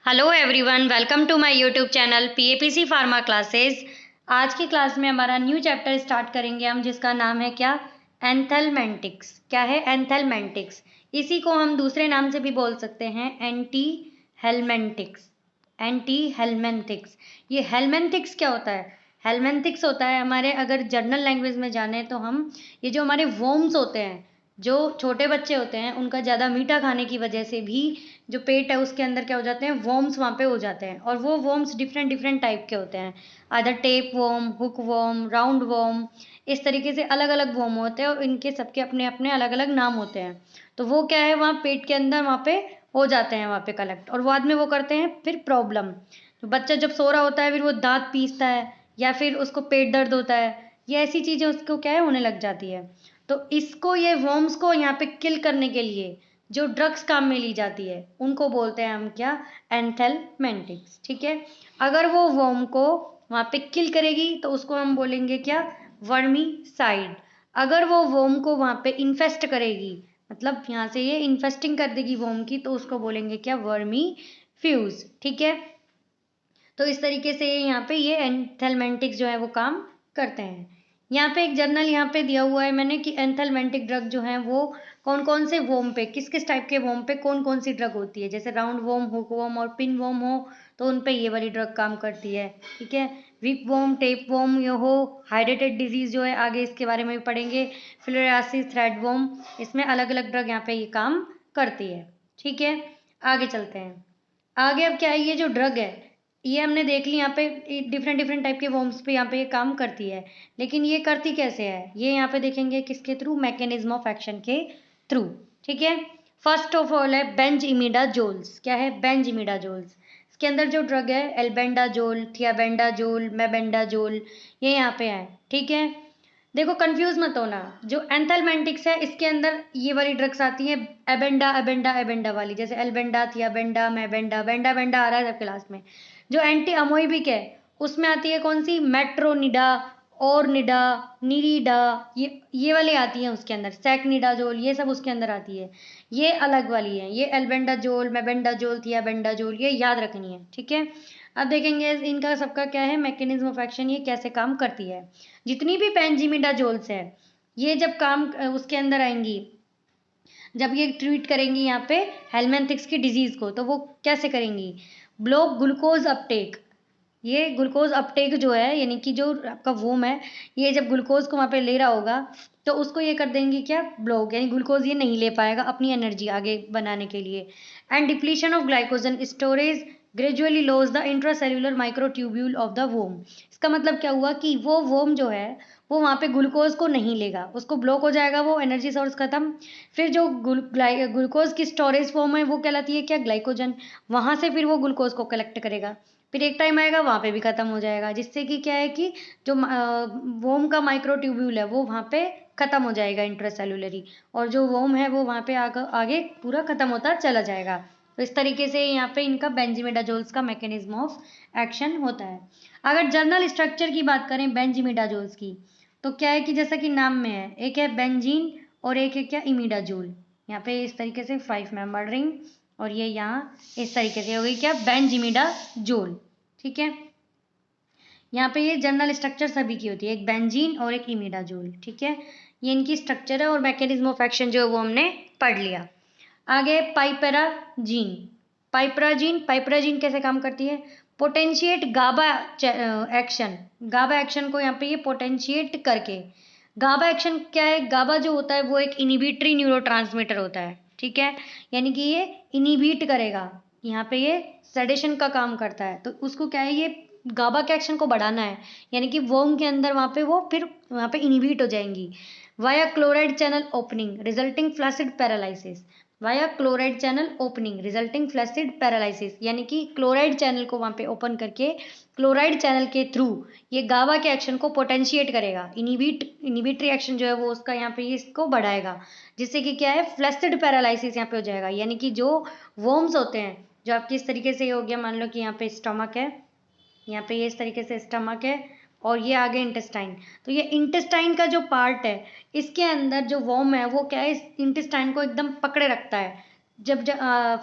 Hello everyone, welcome to my YouTube channel PAPC pharma classes. आज की class में हमारा न्यू चैप्टर स्टार्ट करेंगे हम, जिसका नाम है क्या? एंथेलमेंटिक्स। क्या है? एंथेलमेंटिक्स। इसी को हम दूसरे नाम से भी बोल सकते हैं, एंटी हेलमेंटिक्स। एंटी हेलमेंटिक्स। ये हेलमेंटिक्स क्या होता है? हेलमेंटिक्स होता है हमारे, अगर जर्नल लैंग्वेज में जाने तो हम, ये जो हमारे वोम्स होते हैं, जो छोटे बच्चे होते हैं, उनका ज़्यादा मीठा खाने की वजह से भी जो पेट है उसके अंदर क्या हो जाते हैं, वॉर्म्स वहाँ पे हो जाते हैं। और वो वॉर्म्स डिफरेंट डिफरेंट टाइप के होते हैं, आदर tape warm, hook warm, round warm, इस तरीके से अलग अलग वॉर्म होते हैं और इनके सबके अपने अपने अलग अलग नाम होते हैं। तो वो क्या है, वहाँ पेट के अंदर वहाँ पे हो जाते हैं, वहाँ पे कलेक्ट, और बाद में वो करते हैं फिर प्रॉब्लम। तो बच्चा जब सो रहा होता है फिर वो दांत पीसता है, या फिर उसको पेट दर्द होता है, ये ऐसी चीज़ें उसको क्या है, होने लग जाती है। तो इसको, ये वॉर्म्स को यहाँ पे किल करने के लिए जो ड्रग्स काम में ली जाती है उनको बोलते हैं हम क्या? एंथेलमेंटिक्स। ठीक है। अगर वो वर्म को वहाँ पे किल करेगी तो उसको हम बोलेंगे क्या? वर्मीसाइड। अगर वो वर्म को वहाँ पे इन्फेस्ट करेगी, मतलब यहाँ से ये इन्फेस्टिंग कर देगी वर्म की, तो उसको बोलेंगे क्या? Vermi fuse. ठीक है। तो इस तरीके से यहाँ पे ये एंथेलमेंटिक्स जो है वो काम करते हैं। यहाँ पे एक जर्नल यहाँ पे दिया हुआ है मैंने कि एंथेलमेंटिक ड्रग जो है वो कौन कौन से वोम पे, किस किस टाइप के वोम पे कौन कौन सी ड्रग होती है। जैसे राउंड वोम, हुक वोम और पिन वोम हो तो उन पे ये वाली ड्रग काम करती है। ठीक है। विक वोम, टेप वोम ये हो, हाइड्रेटेड डिजीज जो है आगे इसके बारे में भी पढ़ेंगे, फिलोरासिस, थ्रेड वोम, इसमें अलग अलग ड्रग यहाँ पे ये काम करती है। ठीक है। आगे चलते हैं। आगे अब क्या है, ये जो ड्रग है ये हमने देख ली, यहाँ पे डिफरेंट डिफरेंट टाइप के वॉर्म्स पे यहाँ पे ये काम करती है। लेकिन ये करती कैसे है, ये यहाँ पे देखेंगे किसके थ्रू? मैकेनिज्म ऑफ एक्शन के थ्रू। ठीक है। फर्स्ट ऑफ ऑल है बेंजइमिडाजोल्स। क्या है? बेंजइमिडाजोल्स। इसके अंदर जो ड्रग है एल्बेंडाजोल, थियाबेंडाजोल, मेबेंडाजोल, ये यहाँ पे है। ठीक है। देखो कंफ्यूज मत होना, जो एंथेलमेंटिक्स है इसके अंदर ये वाली ड्रग्स आती है एबेंडा एबेंडा एबेंडा वाली, जैसे एल्बेंडा, थियाबेंडा, मेबेंडा, बेंडा बेंडा आ रहा है सबके क्लास में। जो एंटी अमोइबिक है उसमें आती है कौन सी? मेट्रोनिडा, ओरनिडा, निरीडा, ये वाली आती है उसके अंदर, सैकनिडाजोल, ये सब उसके अंदर आती है। ये अलग वाली है, ये एल्बेंडाजोल, मेबेंडाजोल, थियाबेंडाजोल, ये याद रखनी है। ठीक है। अब देखेंगे इनका सबका क्या है मैकेनिज्म ऑफ एक्शन, ये कैसे काम करती है। जितनी भी बेंजीमिडाजोल्स है ये जब काम उसके अंदर आएंगी, जब ये ट्रीट करेंगी यहाँ पे हेलमेंथिक्स की डिजीज को, तो वो कैसे करेंगी? Block glucose Uptake. ये ग्लूकोज अपटेक जो है, यानी कि जो आपका वोम है ये जब ग्लूकोज को वहाँ पे ले रहा होगा तो उसको ये कर देंगे क्या? ब्लॉक, यानी ग्लूकोज ये नहीं ले पाएगा अपनी एनर्जी आगे बनाने के लिए। And depletion of glycogen storage gradually loss the intracellular microtubule of the वोम। इसका मतलब क्या हुआ कि वो वोम जो है वो वहाँ पे ग्लूकोज को नहीं लेगा, उसको ब्लॉक हो जाएगा, वो एनर्जी सोर्स खत्म। फिर जो ग्लूकोज की स्टोरेज फॉर्म है वो कहलाती है क्या? ग्लाइकोजन। वहाँ से फिर वो ग्लूकोज को कलेक्ट करेगा, फिर एक टाइम आएगा वहाँ पे भी खत्म हो जाएगा, जिससे कि क्या है कि जो वोम का माइक्रोट्यूब्यूल है वो वहाँ पे खत्म हो जाएगा इंट्रासेल्युलरी, और जो वोम है वो वहाँ पे आगे पूरा खत्म होता चला जाएगा। तो इस तरीके से यहाँ पे इनका बेंजीमिडाजोल्स का मैकेनिज्म ऑफ एक्शन होता है। अगर जर्नल स्ट्रक्चर की बात करें बेंजीमिडाजोल्स की, तो क्या है कि जैसा कि नाम में है, एक है बेंजीन और एक है क्या? इमिडाजोल। यहाँ पे इस तरीके से 5 मेंबर रिंग, और ये यहाँ इस तरीके से हो गई क्या? बेंजीमिडाजोल। ठीक है। यहाँ पे ये जनरल स्ट्रक्चर सभी की होती है, एक बेंजीन और एक इमिडाजोल। ठीक है। ये इनकी स्ट्रक्चर है और मैकेनिज्म ऑफ एक्शन जो है वो हमने पढ़ लिया। आगे पाइपराजीन। पाइपराजीन कैसे काम करती है? पोटेंशिएट गाबा एक्शन। गाबा एक्शन को यहाँ पे ये पोटेंशिएट करके, गाबा एक्शन क्या है? गाबा जो होता है वो एक इनिबिटरी न्यूरोट्रांसमीटर होता है। ठीक है। यानी कि ये इनिबिट करेगा, यहाँ पे ये सेडेशन का काम करता है, तो उसको क्या है, ये गाबा के एक्शन को बढ़ाना है, यानी कि वर्म के अंदर वहाँ पे वो फिर वहाँ पे इनिबिट हो जाएंगी। Via chloride channel opening resulting flaccid paralysis. Via chloride channel opening resulting flaccid paralysis, यानी कि क्लोराइड चैनल को वहाँ पे ओपन करके क्लोराइड चैनल के थ्रू ये गाबा के एक्शन को पोटेंशिएट करेगा, इनिबिटरी एक्शन जो है वो उसका यहाँ पे इसको बढ़ाएगा, जिससे कि क्या है? फ्लैसिड पैरालिसिस यहाँ पे हो जाएगा। यानी कि जो वर्म्स होते हैं, जो आपकी इस तरीके से ये हो गया, मान लो कि यहाँ पे स्टमक है, यहाँ पे ये इस तरीके से स्टमक है, और ये आगे इंटेस्टाइन। तो ये इंटेस्टाइन का जो पार्ट है इसके अंदर जो वॉर्म है वो क्या है? इस इंटेस्टाइन को एकदम पकड़े रखता है। जब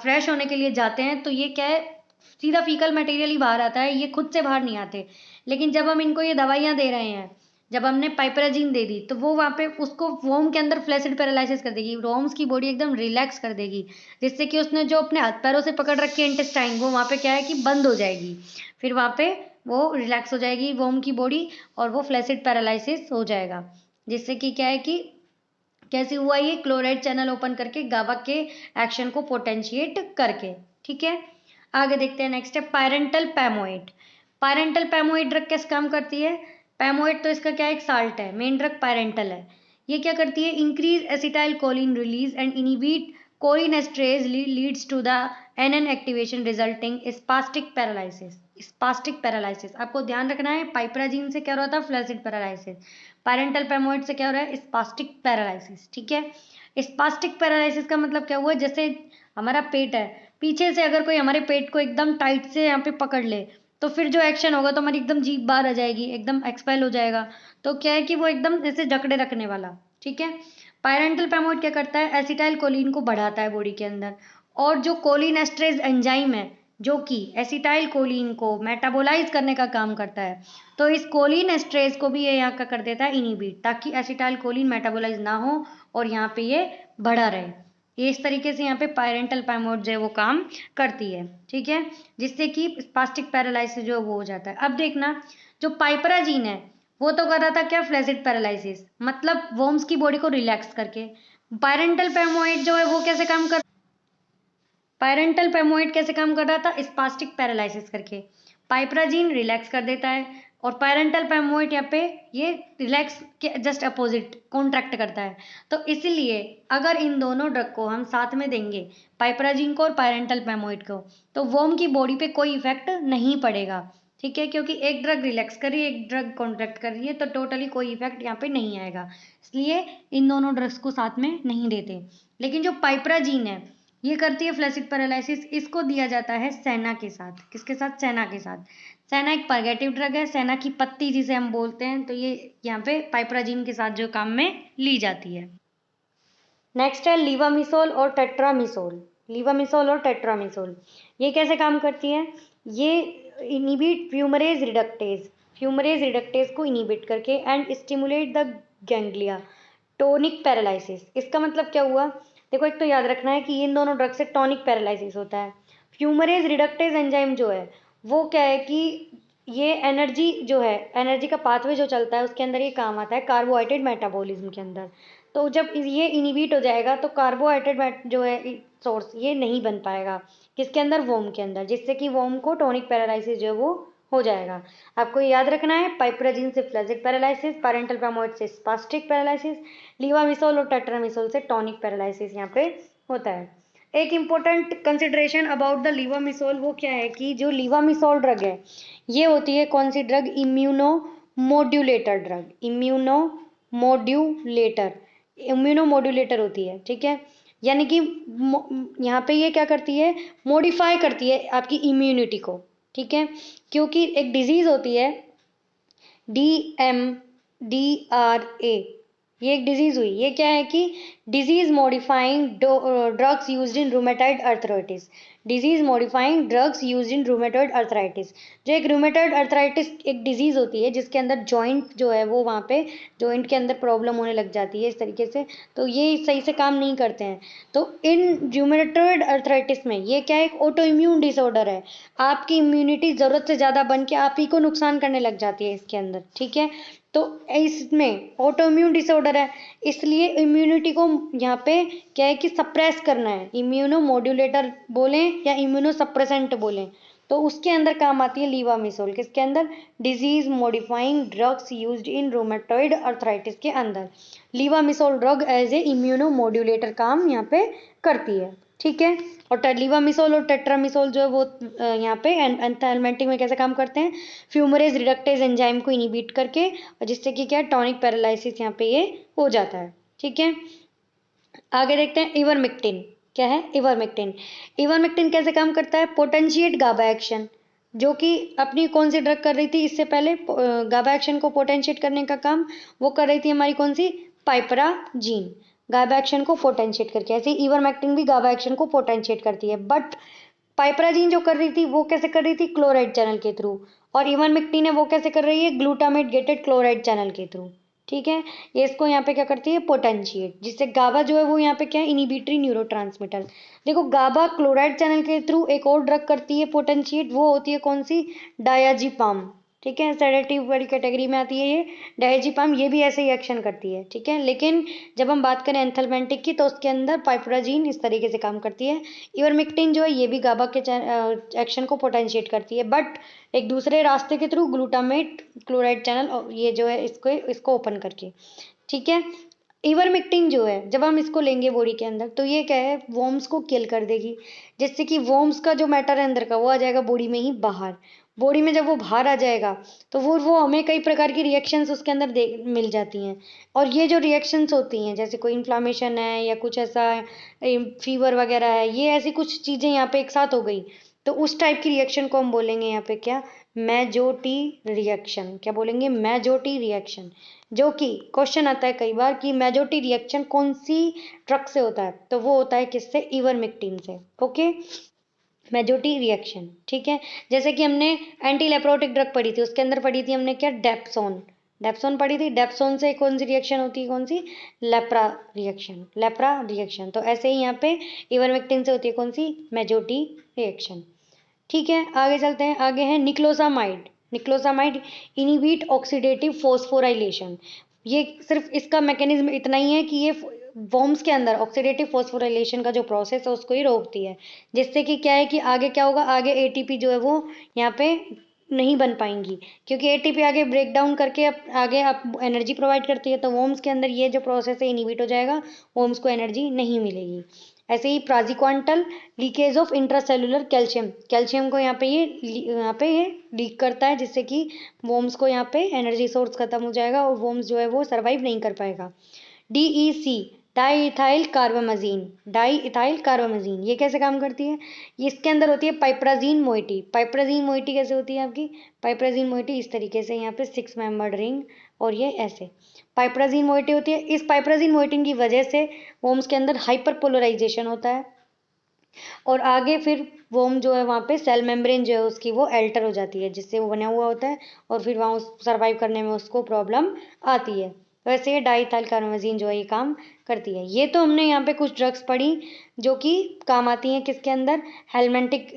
फ्रेश होने के लिए जाते हैं तो ये क्या है? सीधा फीकल मटेरियल ही बाहर आता है, ये खुद से बाहर नहीं आते। लेकिन जब हम इनको ये दवाइयाँ दे रहे हैं, जब हमने पाइपराजीन दे दी तो वो वहाँ पे उसको वोम के अंदर फ्लैसिड पैरालिसिस कर देगी, वोम्स की बॉडी एकदम रिलैक्स कर देगी, जिससे कि उसने जो अपने हाथ पैरों से पकड़ रखी है इंटेस्टाइन, वो वहाँ पे क्या है कि बंद हो जाएगी। फिर वहाँ पे वो रिलैक्स हो जाएगी वोम की बॉडी, और वो फ्लैसिड पैरालिसिस हो जाएगा, जिससे कि क्या है कि कैसे हुआ ये, क्लोराइड चैनल ओपन करके गाबा के एक्शन को पोटेंशिएट करके। ठीक है, आगे देखते हैं। नेक्स्ट है पायरेंटल पैमोएट। पायरेंटल पैमोएट ड्रग कैसे काम करती है? पैमोएट तो इसका क्या है, एक साल्ट है, मेन ड्रग पायरेंटल है। ये क्या करती है, increase acetyl choline release and inhibit cholinesterase leads to the NN activation resulting spastic paralysis. Spastic paralysis आपको ध्यान रखना है, पाइपराजीन से क्या हो रहा था, फ्लैसिड पैरालिसिस, पैरेंटल पैमोइड से क्या हो रहा है, स्पास्टिक पैरालिसिस। ठीक है, स्पास्टिक पैरालिसिस का मतलब क्या हुआ, जैसे हमारा पेट है, पीछे से अगर कोई हमारे पेट को एकदम टाइट से यहाँ पे पकड़ ले, तो फिर जो एक्शन होगा तो हमारी एकदम जीभ बाहर आ जाएगी, एकदम एक्सपेल हो जाएगा। तो क्या है कि वो एकदम ऐसे जकड़े रखने वाला। ठीक है, पैरेंटल पैमोइड क्या करता है, एसिटाइल कोलिन को बढ़ाता है बॉडी के अंदर, और जो कोलिन एस्ट्रेज एंजाइम है जो कि एसिटाइल कोलिन को मेटाबोलाइज करने का काम करता है, तो इस कोलिन एस्ट्रेज को भी ये यहाँ का कर देता है इनिबिट, ताकि एसिटाइल कोलिन मेटाबोलाइज ना हो और यहाँ पे ये बढ़ा रहे। ये इस तरीके से यहाँ पे पायरेंटल पैमोइड जो है वो काम करती है। ठीक है, जिससे कि स्पास्टिक पैरालिसिस जो है वो हो जाता है। अब देखना, जो पाइपराजीन है वो तो कर रहा था क्या, फ्लैसिड पैरालिसिस, मतलब वोम्स की बॉडी को रिलैक्स करके। पायरेंटल पैमोइड जो है वो कैसे काम कर पायरेंटल पैमोइड कैसे काम कर रहा था, स्पास्टिक पैरालिसिस करके। पाइपराजीन रिलैक्स कर देता है, और पैरेंटल पैमोइड यहाँ पे ये रिलैक्स के जस्ट अपोजिट कॉन्ट्रैक्ट करता है। तो इसलिए अगर इन दोनों ड्रग को हम साथ में देंगे, पाइपराजीन को और पैरेंटल पैमोइड को, तो वोम की बॉडी पे कोई इफेक्ट नहीं पड़ेगा। ठीक है, क्योंकि एक ड्रग रिलैक्स कर रही है, एक ड्रग कॉन्ट्रैक्ट कर रही है, तो टोटली कोई इफेक्ट यहाँ पे नहीं आएगा, इसलिए इन दोनों ड्रग्स को साथ में नहीं देते। लेकिन जो पाइपराजीन है ये करती है फ्लैसिड पैरालिसिस, इसको दिया जाता है सेना के साथ। किसके साथ, सेना के साथ। सेना एक परगेटिव ड्रग है, सेना की पत्ती जिसे हम बोलते हैं, तो ये यहाँ पे पाइपराजीन के साथ जो काम में ली जाती है। नेक्स्ट है लीवामिसोल और टेट्रामिसोल। लीवामिसोल और टेट्रामिसोल ये कैसे काम करती है, ये inhibit fumarase reductase, fumarase reductase को इनिबिट करके and stimulate the ganglia tonic paralysis. इसका मतलब क्या हुआ, देखो एक तो याद रखना है कि इन दोनों ड्रग से टॉनिक पैरालिसिस होता है। फ्यूमरेज रिडक्टेज एंजाइम जो है वो क्या है कि ये एनर्जी जो है, एनर्जी का पाथवे जो चलता है उसके अंदर ये काम आता है कार्बोहाइड्रेट मेटाबॉलिज्म के अंदर। तो जब ये इनिबिट हो जाएगा तो कार्बोहाइड्रेट जो है सोर्स ये नहीं बन पाएगा, किसके अंदर, वोम के अंदर, जिससे कि वोम को टॉनिक पैरालिसिस जो है वो हो जाएगा। आपको याद रखना है, पाइपराजीन से फ्लैसिड पैरालिसिस, पैरेंटल पैमोइड से स्पास्टिक पैरालिसिस, लीवामिसोल और टेट्रामिसोल से टॉनिक पैरालिसिस यहाँ पे होता है। एक इम्पोर्टेंट कंसिडरेशन अबाउट द लीवामिसोल वो क्या है कि जो लीवामिसोल ड्रग है ये होती है कौन सी drug, immunomodulator drug, immunomodulator, immunomodulator होती है। ठीक है, यानी कि यहाँ पे ये क्या करती है, मॉडिफाई करती है आपकी इम्यूनिटी को। ठीक है, क्योंकि एक डिजीज होती है DMDRA, ये एक डिजीज हुई, ये क्या है कि disease modifying drugs used in rheumatoid arthritis, disease modifying drugs used in rheumatoid arthritis. जो एक रूमेटॉइड अर्थराइटिस एक डिजीज होती है जिसके अंदर जॉइंट जो है वो वहाँ पे जॉइंट के अंदर प्रॉब्लम होने लग जाती है इस तरीके से, तो ये सही से काम नहीं करते हैं। तो इन रूमेटॉइड अर्थराइटिस में ये क्या है, एक ऑटो इम्यून डिसऑर्डर है, आपकी इम्यूनिटी ज़रूरत से ज़्यादा बन के आप ही को नुकसान करने लग जाती है इसके अंदर। ठीक है, तो इसमें ऑटो इम्यून डिसऑर्डर है, इसलिए इम्यूनिटी को यहाँ पे क्या है कि सप्रेस करना है, इम्यूनो मॉड्यूलेटर बोलें या इम्यूनो सप्रेसेंट बोलें, तो उसके अंदर काम आती है लीवामिसोल, किसके अंदर, disease modifying drugs used in rheumatoid arthritis के अंदर levamisole drug as a immunomodulator काम यहाँ पे करती है। ठीक है, और लीवामिसोल और टेट्रामिसोल जो है वो यहाँ पे एंथैल्मेंटिक में कैसे काम करते हैं, फ्यूमरेज रिडक्टेज एंजाइम को इनिबिट करके, और जिससे कि क्या, टॉनिक पैरालिसिस यहाँ पे ये हो जाता है। ठीक है, आगे देखते हैं इवरमेक्टिन। क्या है, इवरमेक्टिन। इवरमेक्टिन कैसे काम करता है, पोटेंशिएट गाबा एक्शन, जो कि अपनी कौन सी ड्रग कर रही थी इससे पहले, गाबा एक्शन को पोटेंशिएट करने का काम वो कर रही थी हमारी कौन सी, पाइपराजीन, गाबा एक्शन को पोटेंशिएट करके। ऐसे इवरमेक्टिन भी गाबा एक्शन को पोटेंशिएट करती है, बट पाइपराजीन जो कर रही थी वो कैसे कर रही थी, क्लोराइड चैनल के थ्रू, और इवर्मेक्टिन है वो कैसे कर रही है, ग्लूटामेट गेटेड क्लोराइड चैनल के थ्रू। ठीक है, ये इसको यहाँ पे क्या करती है, पोटेंशिएट, जिससे गाबा जो है वो यहाँ पे क्या है, इनिबिटरी न्यूरोट्रांसमीटर। देखो गाबा क्लोराइड चैनल के थ्रू एक और ड्रग करती है पोटेंशिएट, वो होती है कौन सी, डायाजीपाम। ठीक है, सेडेटिव वाली कैटेगरी में आती है ये डायजेपाम, ये भी ऐसे ही एक्शन करती है। ठीक है, लेकिन जब हम बात करें एंथलमेंटिक की तो उसके अंदर पाइपराजीन इस तरीके से काम करती है। इवर्मेक्टिन जो है ये भी गाबा के एक्शन को पोटेंशिएट करती है, बट एक दूसरे रास्ते के थ्रू, ग्लूटामेट क्लोराइड चैनल, ये जो है इसको ओपन करके। ठीक है, इवर्मेक्टिन जो है जब हम इसको लेंगे बॉडी के अंदर तो ये क्या है, वॉर्म्स को किल कर देगी, जिससे कि वॉर्म्स का जो मैटर है अंदर का वो आ जाएगा बॉडी में ही बाहर। बॉडी में जब वो बाहर आ जाएगा तो वो हमें कई प्रकार की रिएक्शंस उसके अंदर मिल जाती हैं। और ये जो रिएक्शंस होती हैं, जैसे कोई इन्फ्लामेशन है या कुछ ऐसा फीवर वगैरह है, ये ऐसी कुछ चीज़ें यहाँ पे एक साथ हो गई, तो उस टाइप की रिएक्शन को हम बोलेंगे यहाँ पे क्या, मेजोटी रिएक्शन। क्या बोलेंगे, मेजोटी रिएक्शन। जो कि क्वेश्चन आता है कई बार कि मेजोटी रिएक्शन कौन सी ड्रग से होता है, तो वो होता है किससे, इवर्मेक्टिन से। Okay, Mazzotti reaction. ठीक है, जैसे कि हमने एंटी लेप्रोटिक ड्रग पढ़ी थी, उसके अंदर पढ़ी थी हमने क्या, डेप्सोन। डेप्सोन पढ़ी थी, डेप्सोन से कौन सी रिएक्शन होती है, कौन सी, लेप्रा रिएक्शन। लेप्रा रिएक्शन, तो ऐसे ही यहाँ पे इवर्मेक्टिन से होती है कौन सी, मेजोटी रिएक्शन। ठीक है, आगे चलते हैं, आगे है निक्लोसामाइड। निक्लोसामाइड इनिबिट ऑक्सीडेटिव फॉस्फोराइलेशन। ये सिर्फ इसका मैकेनिज्म इतना ही है कि ये वॉर्म्स के अंदर ऑक्सीडेटिव फॉस्फोराइलेशन का जो प्रोसेस है उसको ही रोकती है, जिससे कि क्या है कि आगे क्या होगा, आगे एटीपी जो है वो यहाँ पे नहीं बन पाएंगी, क्योंकि एटीपी आगे ब्रेक डाउन करके आगे आप एनर्जी प्रोवाइड करती है, तो वॉर्म्स के अंदर ये जो प्रोसेस है इनिबिट हो जाएगा, वॉर्म्स को एनर्जी नहीं मिलेगी। ऐसे ही praziquantel leakage of intracellular calcium, calcium को यहाँ पे ये लीक करता है, जिससे कि वॉर्म्स को यहाँ पे एनर्जी सोर्स खत्म हो जाएगा और वॉर्म्स जो है वो सर्वाइव नहीं कर पाएगा। DEC, diethylcarbamazine. Diethylcarbamazine ये कैसे काम करती है, ये इसके अंदर होती है पाइपराजीन मोइटी। पाइपराजीन मोइटी कैसे होती है आपकी, पाइपराजीन मोइटी इस तरीके से, यहाँ पे 6 मेंबर्ड रिंग, और ये ऐसे पाइपराजीन मोइटी होती है। इस पाइपराजीन मोइटिन की वजह से वोम्स के अंदर हाइपरपोलराइजेशन होता है, और आगे फिर वोम जो है वहाँ पे सेल मेम्ब्रेन जो है उसकी वो एल्टर हो जाती है, जिससे वो बना हुआ होता है, और फिर वहाँ सर्वाइव करने में उसको प्रॉब्लम आती है। वैसे ये डाईथाइल कार्बामेजीन जो है ये काम करती है। ये तो हमने यहाँ पे कुछ ड्रग्स पढ़ी जो कि काम आती हैं किसके अंदर, हेलमेंटिक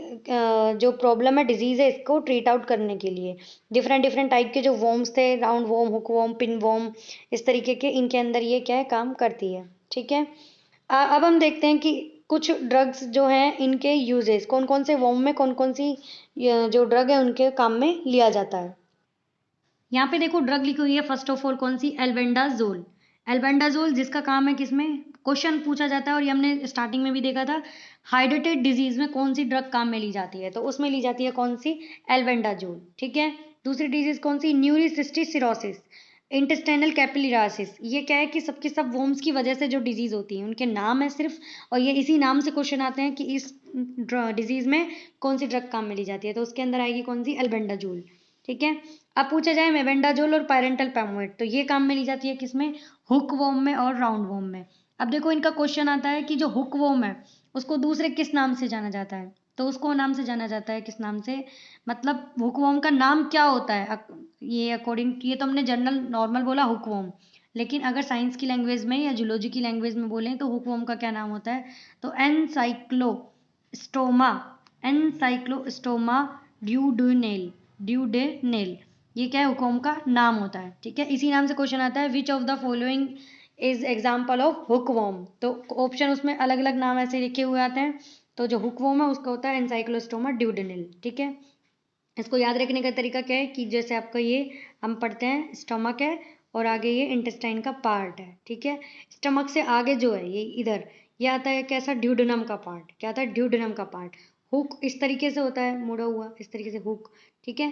जो प्रॉब्लम है, डिजीज है, इसको ट्रीट आउट करने के लिए। डिफरेंट डिफरेंट टाइप के जो वोम्स थे, राउंड वोम, हुक वोम, पिन वोम, इस तरीके के, इनके अंदर ये क्या है, काम करती है। ठीक है, अब हम देखते हैं कि कुछ ड्रग्स जो हैं इनके यूजेस कौन कौन से वोम में, कौन कौन सी जो ड्रग है उनके काम में लिया जाता है। यहाँ पे देखो ड्रग लिखी हुई है, फर्स्ट ऑफ ऑल कौन सी, एल्बेंडाजोल। एल्बेंडाजोल जिसका काम है किसमें, क्वेश्चन पूछा जाता है, और ये हमने स्टार्टिंग में भी देखा था, हाइड्रेटेड डिजीज में कौन सी ड्रग काम में ली जाती है, तो उसमें ली जाती है कौन सी, एल्बेंडाजोल। ठीक है, दूसरी डिजीज कौन सी, न्यूरिसिस्टिक सिरोसिस, इंटेस्टाइनल कैपिलरासिस। ये क्या है कि सबके सब वोम्स की वजह से जो डिजीज होती है उनके नाम है सिर्फ, और ये इसी नाम से क्वेश्चन आते हैं कि इस डिजीज में कौन सी ड्रग काम में ली जाती है, तो उसके अंदर आएगी कौन सी, एल्बेंडाजोल। ठीक है, अब पूछा जाए मेबेंडाजोल और पायरेंटल पैमोएट, तो ये काम में ली जाती है किसमें, हुक वोम में और राउंड वोम में। अब देखो इनका क्वेश्चन आता है कि जो हुक वोम है उसको दूसरे किस नाम से जाना जाता है, तो उसको नाम से जाना जाता है किस नाम से, मतलब हुक वोम का नाम क्या होता है, ये अकॉर्डिंग, ये तो हमने जनरल नॉर्मल बोला हुक वोम, लेकिन अगर साइंस की लैंग्वेज में या जूलॉजी की लैंग्वेज में बोलें तो हुक वोम का क्या नाम होता है, तो एनसाइक्लोस्टोमा, एनसाइक्लोस्टोमा ड्यूडेनेल, ड्यूडेनेल, ये क्या है, हुकवॉर्म का नाम होता है। ठीक है, इसी नाम से क्वेश्चन आता है, which of the following is example of hookworm, तो ऑप्शन उसमें अलग अलग नाम ऐसे लिखे हुए आते हैं, तो जो हुकवॉर्म है उसका होता है एनसाइक्लोस्टोमा ड्यूडेनेल। ठीक है, इसको याद रखने का तरीका क्या है कि जैसे आपका ये हम पढ़ते हैं स्टमक है और आगे ये इंटेस्टाइन का पार्ट है। ठीक है, स्टमक से आगे जो है ये इधर ये आता है कैसा, ड्यूडेनम का पार्ट, क्या आता है, ड्यूडेनम का पार्ट। हुक इस तरीके से होता है, मुड़ा हुआ इस तरीके से हुक। ठीक है,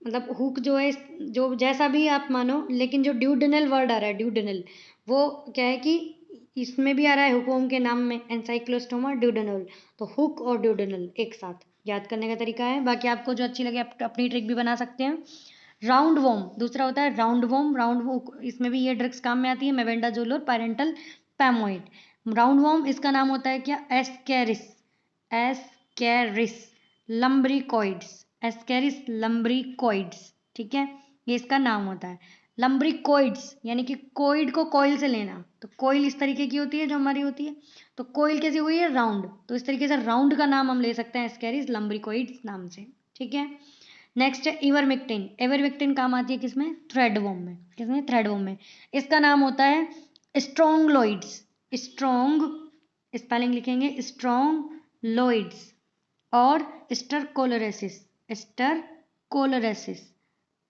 मतलब हुक जो है जो जैसा भी आप मानो, लेकिन जो ड्यूडेनल वर्ड आ रहा है, ड्यूडेनल, वो क्या है कि इसमें भी आ रहा है हुकवॉर्म के नाम में, एनसाइक्लोस्टोमा ड्यूडेनल, तो हुक और ड्यूडेनल एक साथ याद करने का तरीका है। बाकी आपको जो अच्छी लगे आप अपनी ट्रिक भी बना सकते हैं। राउंड वॉर्म दूसरा होता है, राउंड वॉर्म, राउंड वॉर्म इसमें भी ये ड्रग्स काम में आती है, मेबेंडाजोल और पैरेंटल पैमोइड। राउंड वॉर्म इसका नाम होता है क्या, एस्केरिस, एस्केरिस, एस्केरिस लम्ब्रिकॉइड्स, एस्केरिस लम्ब्रिकॉइड्स, ठीक है, ये इसका नाम होता है। लम्ब्रिकॉइड्स यानी कि कॉइड को कॉइल से लेना, तो कॉइल इस तरीके की होती है जो हमारी होती है, तो कॉइल कैसी हुई है, राउंड, तो इस तरीके से राउंड का नाम हम ले सकते हैं एस्केरिस लम्ब्रिकॉइड्स नाम से, ठीक है। नेक्स्ट है इवरमेक्टिन। इवरमेक्टिन काम आती है किसमें, थ्रेडवर्म में, किसमें, थ्रेडवर्म में। इसका नाम होता है स्ट्रोंगलोइड्स, स्ट्रोंग स्पेलिंग लिखेंगे स्ट्रोंगलोइड्स, और स्टरकोलोरेसिस, स्टरकोलोरेसिस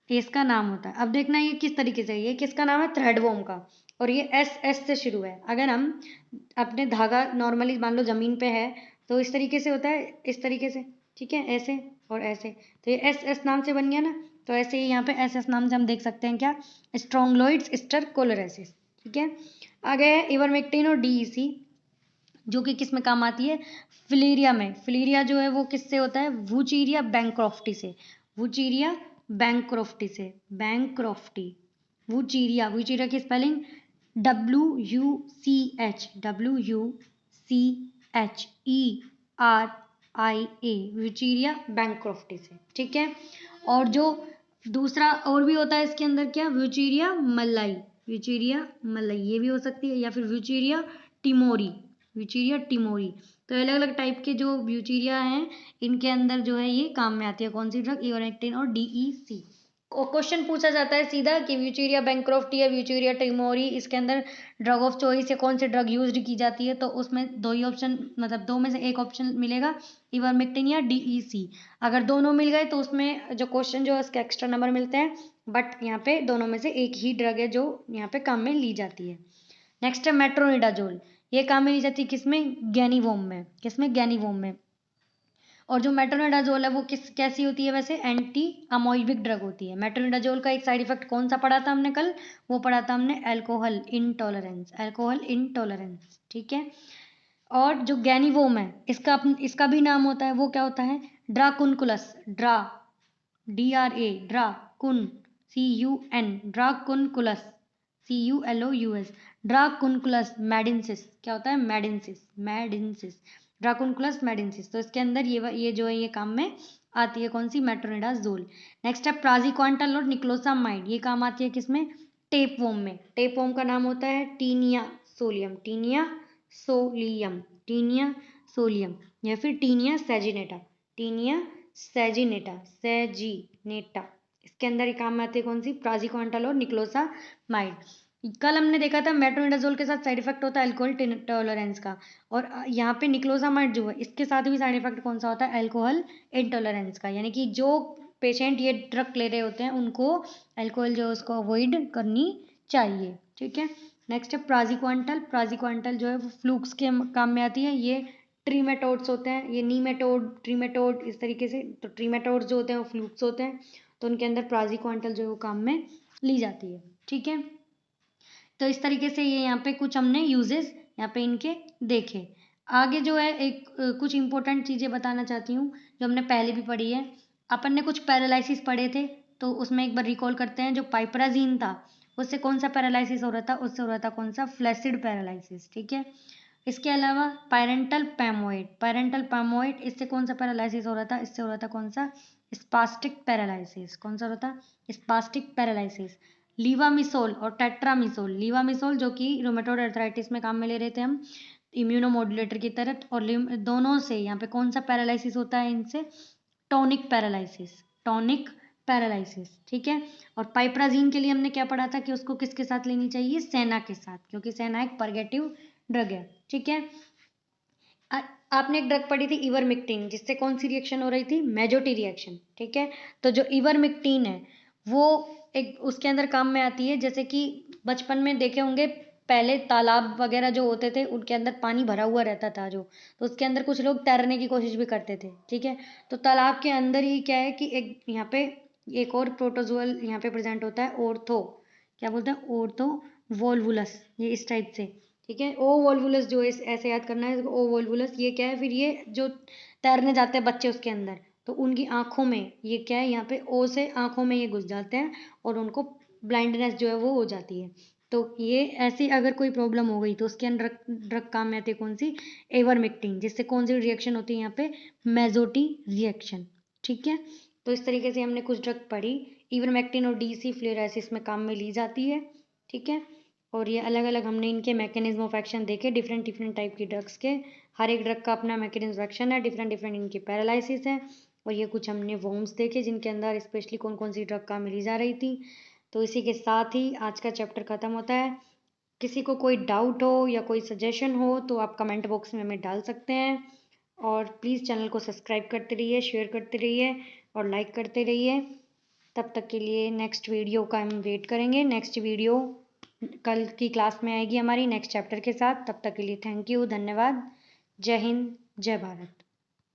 इसका नाम होता है। अब देखना ये किस तरीके से, ये किसका नाम है, थ्रेडवर्म का, और ये एस से शुरू है। अगर हम अपने धागा नॉर्मली मान लो जमीन पे है तो इस तरीके से होता है, इस तरीके से, ठीक है, ऐसे और ऐसे, तो ये एस नाम से बन गया ना, तो ऐसे ही यहाँ पे एस नाम से हम देख सकते हैं क्या, स्ट्रोंगलोइड्स स्टरकोलोरेसिस, ठीक है। आगे है इवरमेक्टिन और डीईसी, जो कि किस में काम आती है, फिलीरिया में। फिलीरिया जो है वो किससे होता है, वुचीरिया बैंक्रोफ्टी से, वुचीरिया बैंक्रोफ्टी से, बैंक्रोफ्टी, वुचीरिया, वुचीरिया की स्पेलिंग WUCHWUCHERIA, वुचीरिया बैंक्रोफ्टी से, ठीक है। और जो दूसरा और भी होता है इसके अंदर क्या, वुचीरिया मल्लाई, वुचीरिया मल्लाई ये भी हो सकती है, या फिर वुचीरिया टिमोरी, व्यूचीरिया टिमोरी। तो अलग अलग टाइप के जो व्यूचीरिया हैं इनके अंदर जो है ये काम में आती है कौन सी ड्रग, इवरमेक्टिन और डीईसी। क्वेश्चन पूछा जाता है सीधा कि व्यूचीरिया बैंक्रोफ्टी या व्यूचीरिया टिमोरी, इसके अंदर ड्रग ऑफ चॉइस या कौन सी ड्रग यूज्ड की जाती है, तो उसमें दो ही ऑप्शन, मतलब दो में से एक ऑप्शन मिलेगा, इवरमेक्टिन या डीईसी। अगर दोनों मिल गए तो उसमें जो क्वेश्चन जो है उसके एक्स्ट्रा नंबर मिलते हैं, बट यहाँ पे दोनों में से एक ही ड्रग है जो यहाँ पे काम में ली जाती है। नेक्स्ट है मेट्रोनिडाजोल, ये काम में ली जाती है किसमें, गैनीवोम में, किसमें, गैनीवोम में। और जो मेट्रोनिडाजोल है वो कैसी होती है, वैसे एंटी अमोइबिक ड्रग होती है। मेट्रोनिडाजोल का एक साइड इफेक्ट कौन सा पढ़ा था हमने कल, वो पढ़ा था हमने अल्कोहल इंटॉलरेंस, अल्कोहल इंटॉलरेंस, ठीक है। और जो गैनीवोम है इसका भी नाम होता है, वो क्या होता है, ड्राकुनकुलस, ड्राकुन CUN, ड्राकुनकुलस CULOUS, ड्राकुनकुलस मेडिंसिस, क्या होता है, मेडिंसिस, ड्राकुनकुलस मेडिंसिस। तो इसके अंदर ये जो है ये काम में आती है कौन सी, मेट्रोनिडाजोल। नेक्स्ट है प्राजिक्वांटल और निक्लोसामाइड, ये काम आती है किसमें, टेपवोम में। टेपवोम का नाम होता है Taenia solium, Taenia solium, Taenia solium, या फिर टीनिया सैजिनेटा, टीनिया सैजिनेटा। इसके अंदर ये काम में आती है कौन सी, प्राजिक्वांटल और निक्लोसामाइड। कल हमने देखा था मेट्रोनिडाजोल के साथ साइड इफेक्ट होता है अल्कोहल इंटॉलरेंस का, और यहाँ पे निक्लोसामाइड जो है इसके साथ भी साइड इफेक्ट कौन सा होता है, अल्कोहल इंटॉलरेंस का। यानी कि जो पेशेंट ये ड्रग ले रहे होते हैं उनको अल्कोहल जो है उसको अवॉइड करनी चाहिए, ठीक है। नेक्स्ट है प्राजिक्वांटल, प्राजिक्वांटल जो है वो फ्लूक्स के काम में आती है। ये ट्रीमेटोड्स होते हैं, ये नीमेटोड ट्रीमेटोड इस तरीके से, तो ट्रीमेटोड्स जो होते हैं वो फ्लूक्स होते हैं, तो उनके अंदर प्राजिक्वांटल जो है वो काम में ली जाती है, ठीक है। तो इस तरीके से ये यहाँ पे कुछ हमने यूजेस यहाँ पे इनके देखे। आगे जो है एक कुछ इंपॉर्टेंट चीज़ें बताना चाहती हूँ जो हमने पहले भी पढ़ी है। अपन ने कुछ पैरालिसिस पढ़े थे, तो उसमें एक बार रिकॉल करते हैं। जो पाइपराजीन था उससे कौन सा पैरालिसिस हो रहा था, उससे हो रहा था कौन सा, फ्लैसिड पैरालिसिस, ठीक है। इसके अलावा पायरेंटल पैमोइड, पायरेंटल पैमोइड इससे कौन सा पैरालिसिस हो रहा था, इससे हो रहा था कौन सा, स्पास्टिक पैरालिसिस, कौन सा होता, स्पास्टिक पैरालिसिस। लीवामिसोल और टेट्रामिसोल, लीवामिसोल जो कि रोमेटोइड अर्थराइटिस में काम में ले रहे थे हम इम्यूनोमोडुलेटर की तरह, और दोनों से यहाँ पे कौन सा पैरालिसिस होता है इनसे, टॉनिक पैरालिसिस, टॉनिक पैरालिसिस, ठीक है। और पाइपराजीन के लिए हमने क्या पढ़ा था कि उसको किसके साथ लेनी चाहिए, सेना के साथ, क्योंकि सेना एक परगेटिव ड्रग है, ठीक है। आपने एक ड्रग पढ़ी थी इवरमेक्टिन, जिससे कौन सी रिएक्शन हो रही थी, मेजोटी रिएक्शन, ठीक है। तो जो इवरमेक्टिन है वो एक उसके अंदर काम में आती है, जैसे कि बचपन में देखे होंगे पहले तालाब वगैरह जो होते थे उनके अंदर पानी भरा हुआ रहता था जो, तो उसके अंदर कुछ लोग तैरने की कोशिश भी करते थे, ठीक है। तो तालाब के अंदर ही क्या है कि एक यहाँ पे एक और प्रोटोजोअल यहाँ पे प्रेजेंट होता है, ऑर्थो, क्या बोलते हैं, ऑर्थो वोल्वुलस, ये इस टाइप से, ठीक है। ओ वोल्वुलस जो है ऐसे याद करना है, ओ वोल्वुलस ये क्या है, फिर ये जो तैरने जाते हैं बच्चे उसके अंदर, तो उनकी आंखों में ये क्या है, यहाँ पे ओ से आंखों में ये घुस जाते हैं और उनको ब्लाइंडनेस जो है वो हो जाती है। तो ये ऐसी अगर कोई प्रॉब्लम हो गई तो उसके अंदर ड्रग काम में आती है कौन सी, एवरमेक्टिन, जिससे कौन सी रिएक्शन होती है यहाँ पे, मेजोटी रिएक्शन। ठीक है, तो इस तरीके से हमने कुछ ड्रग पढ़ी। इवरमेक्टिन और डीसी फ्लोराइसिस में काम में ली जाती है। ठीक है, और ये अलग अलग हमने इनके मैकेनिज्म ऑफ एक्शन देखे, डिफरेंट डिफरेंट टाइप की ड्रग्स के। हर एक ड्रग का अपना मैकेनिज्म ऑफ एक्शन है, डिफरेंट डिफरेंट इनकी पैरालाइसिस है। और ये कुछ हमने वॉर्म्स देखे जिनके अंदर स्पेशली कौन कौन सी ड्रग काम में ली जा रही थी। तो इसी के साथ ही आज का चैप्टर ख़त्म होता है। किसी को कोई डाउट हो या कोई सजेशन हो तो आप कमेंट बॉक्स में हमें डाल सकते हैं। और प्लीज़ चैनल को सब्सक्राइब करते रहिए, शेयर करते रहिए और लाइक करते रहिए। तब तक के लिए नेक्स्ट वीडियो का हम वेट करेंगे। नेक्स्ट वीडियो कल की क्लास में आएगी हमारी नेक्स्ट चैप्टर के साथ। तब तक के लिए थैंक यू, धन्यवाद। जय हिंद, जय भारत।